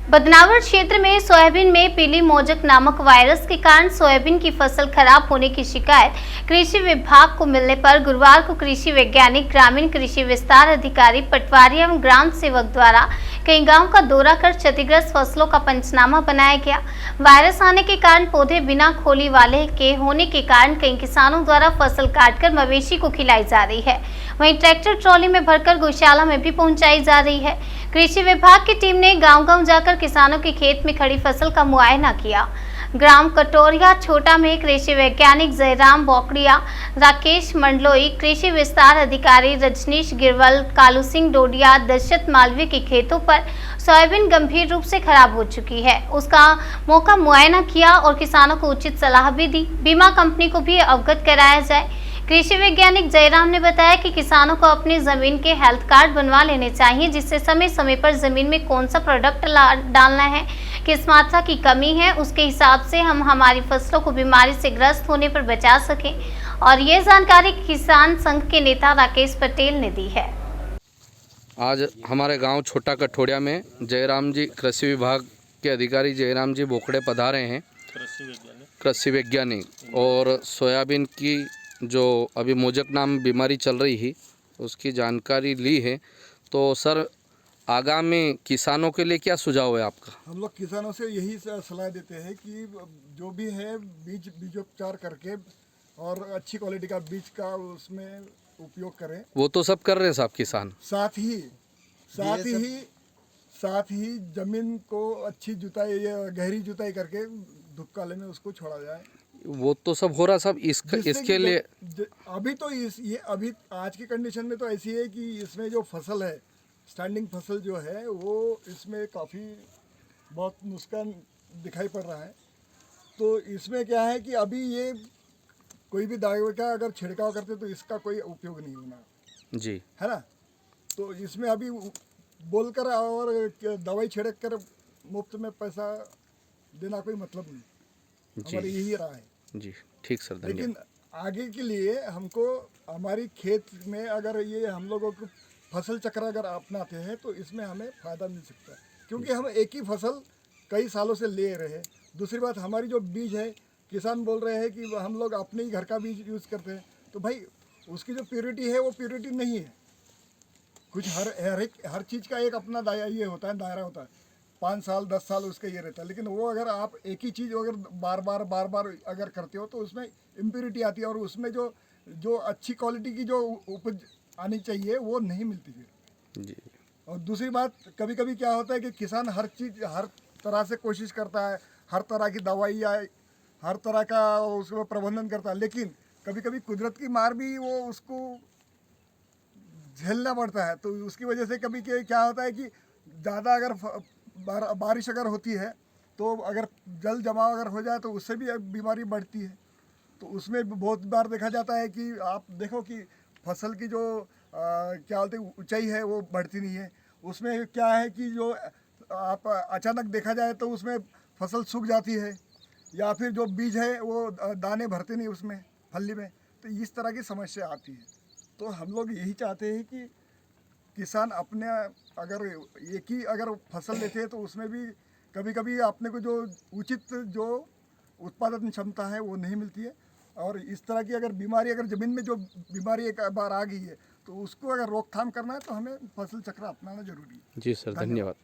बदनावर क्षेत्र में सोयाबीन में पीली मोजक नामक वायरस के कारण सोयाबीन की फसल खराब होने की शिकायत कृषि विभाग को मिलने पर गुरुवार को कृषि वैज्ञानिक, ग्रामीण कृषि विस्तार अधिकारी, पटवारी एवं ग्राम सेवक द्वारा कई गांव का दौरा कर क्षतिग्रस्त फसलों का पंचनामा बनाया गया। वायरस आने के कारण पौधे बिना खोली वाले के होने के कारण कई किसानों द्वारा फसल काटकर मवेशी को खिलाई जा रही है। वहीं ट्रैक्टर ट्रॉली में भरकर गौशाला में भी पहुंचाई जा रही है। कृषि विभाग की टीम ने गांव-गांव जाकर किसानों के खेत में खड़ी फसल का मुआयना किया। ग्राम कटोरिया छोटा में कृषि वैज्ञानिक जयराम बोकड़िया, राकेश मंडलोई, कृषि विस्तार अधिकारी रजनीश गिरवल, कालू सिंह डोडिया, दशरथ मालवीय के खेतों पर सोयाबीन गंभीर रूप से खराब हो चुकी है, उसका मौका मुआयना किया और किसानों को उचित सलाह भी दी। बीमा कंपनी को भी अवगत कराया जाए। कृषि वैज्ञानिक जयराम ने बताया कि किसानों को अपनी जमीन के हेल्थ कार्ड बनवा लेने चाहिए, जिससे समय समय पर जमीन में कौन सा प्रोडक्ट डालना है, किस मात्रा की कमी है, उसके हिसाब से हम हमारी फसलों को बीमारी से ग्रस्त होने पर बचा सकें। और ये जानकारी किसान संघ के नेता राकेश पटेल ने दी है। आज हमारे गांव छोटा कठोड़िया में जयराम जी कृषि विभाग के अधिकारी जयराम जी बोकड़े पधारे हैं, कृषि वैज्ञानिक, और सोयाबीन की जो अभी मोजक नाम बीमारी चल रही है उसकी जानकारी ली है। तो सर, आगामी किसानों के लिए क्या सुझाव है आपका? हम लोग किसानों से यही सलाह देते हैं कि जो भी है बीजोपचार करके और अच्छी क्वालिटी का बीज का उसमें उपयोग करें। वो तो सब कर रहे हैं साहब किसान। साथ ही जमीन को अच्छी जुताई या गहरी जुताई करके धूप काले में उसको छोड़ा जाए। वो तो सब हो रहा साहब। इसके लिए अभी तो अभी आज की कंडीशन में तो ऐसी है कि इसमें जो फसल है, स्टैंडिंग फसल जो है, वो इसमें काफ़ी बहुत नुकसान दिखाई पड़ रहा है। तो इसमें क्या है कि अभी ये कोई भी दवाई का अगर छिड़काव करते तो इसका कोई उपयोग नहीं होना जी, है ना। तो इसमें अभी बोलकर और दवाई छिड़क कर मुफ्त में पैसा देना कोई मतलब नहीं। हमारी यही राय है जी। ठीक सर, धन्यवाद। लेकिन आगे के लिए हमको हमारी खेत में अगर ये हम लोगों को फसल चक्र अगर अपनाते हैं तो इसमें हमें फ़ायदा मिल सकता है, क्योंकि हम एक ही फसल कई सालों से ले रहे हैं। दूसरी बात, हमारी जो बीज है, किसान बोल रहे हैं कि हम लोग अपने ही घर का बीज यूज़ करते हैं, तो भाई उसकी जो प्योरिटी है वो प्योरिटी नहीं है। कुछ हर चीज़ का एक अपना ये होता है, दायरा होता है। 5 साल 10 साल उसका ये रहता है। लेकिन वो अगर आप एक ही चीज़ अगर बार बार अगर करते हो तो उसमें इम्प्योरिटी आती है और उसमें जो अच्छी क्वालिटी की जो उपज आनी चाहिए वो नहीं मिलती फिर जी। और दूसरी बात, कभी कभी क्या होता है कि किसान हर तरह से कोशिश करता है, हर तरह की दवाई या हर तरह का उसको प्रबंधन करता है, लेकिन कभी कभी कुदरत की मार भी वो उसको झेलना पड़ता है। तो उसकी वजह से कभी क्या होता है कि ज़्यादा अगर बारिश अगर होती है तो अगर जल जमाव अगर हो जाए तो उससे भी बीमारी बढ़ती है। तो उसमें बहुत बार देखा जाता है कि आप देखो कि फसल की जो क्या बोलते हैं ऊंचाई है वो बढ़ती नहीं है। उसमें क्या है कि जो आप अचानक देखा जाए तो उसमें फसल सूख जाती है, या फिर जो बीज है वो दाने भरते नहीं उसमें फली में। तो इस तरह की समस्या आती है। तो हम लोग यही चाहते हैं कि किसान अपने अगर एक ही अगर फसल लेते हैं तो उसमें भी कभी कभी अपने को जो उचित जो उत्पादन क्षमता है वो नहीं मिलती है। और इस तरह की अगर बीमारी, अगर ज़मीन में जो बीमारी एक बार आ गई है तो उसको अगर रोकथाम करना है तो हमें फसल चक्र अपनाना जरूरी है। जी सर, धन्यवाद।